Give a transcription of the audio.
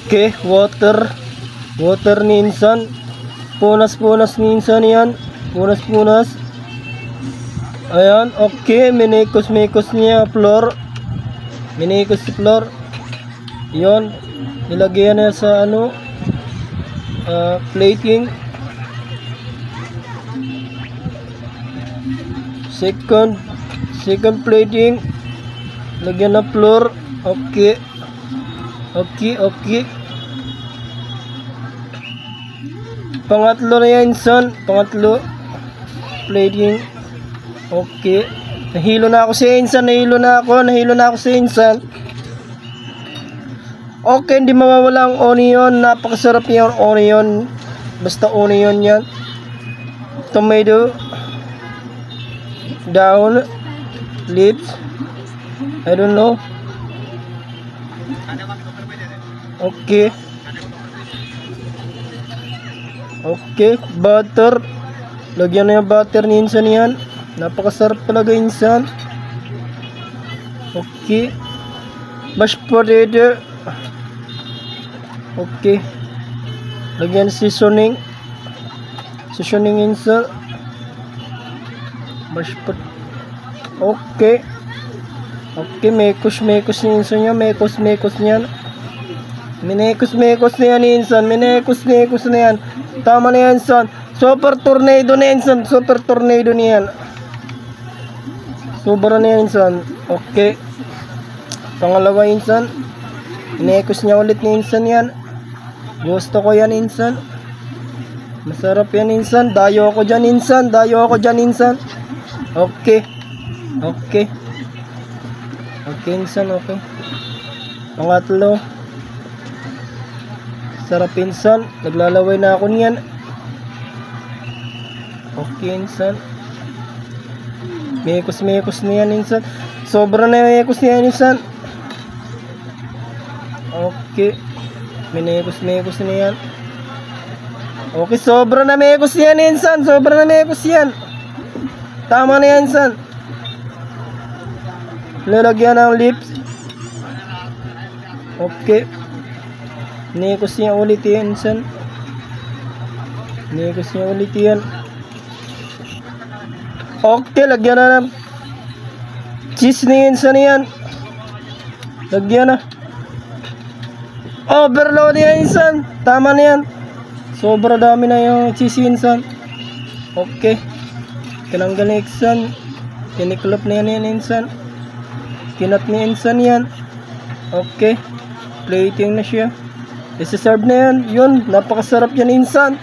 Okay, water ni insan. Punas ni insan yan. Punas. Ayan, okay, minikos niya floor. Minikos si floor. Yon, nilagyan niya sa ano, plating. Second plating. Lagyan na floor. Okay. Pangatlo na yan, son. Pangatlo plating. Okay. Nahilo na ako sa insan. Okay, hindi mawawala ang onion. Napakasarap niya ang onion. Basta onion yan. Tomato. Down. Lips. I don't know. Okay. Butter. Lagyan na yung butter ni insan yan. Napakasarap talaga insan. Okay. Mashed potato. Okay. Lagyan seasoning insan. Mashed potato. Okay. Mekos ni insan niya. Mekos niyan. Minekos na yan insan. Minekos na yan. Tama na yan insan. Super tornado na insan. Sobra na yan insan. Okay. Pangalawa insan. Minekos niya ulit ni insan yan. Gusto ko yan insan. Masarap yan insan. Dayo ako dyan insan. Okay insan. Okay. Pangatlo. Sarap insan. Naglalaway na ako niyan. Okay insan. Mekos na yan insan. Sobra na yung mekos niya insan. Okay. Minekos na yan. Okay, sobra na mekos yan insan. Tama na yan insan. Lalagyan ng lips. Okay. Minekos niya ulit yan insan. Okay, lagyan na ng cheese ni insan yan. Lagyan na. Overload yan insan. Tama na yan. Sobra dami na yung cheese insan. Okay. Tinanggal na insan. Tiniklop na yan insan. Kinat ni insan yan. Okay. Plating na siya. Isi-serve na yan. Yun. Napakasarap yan insan.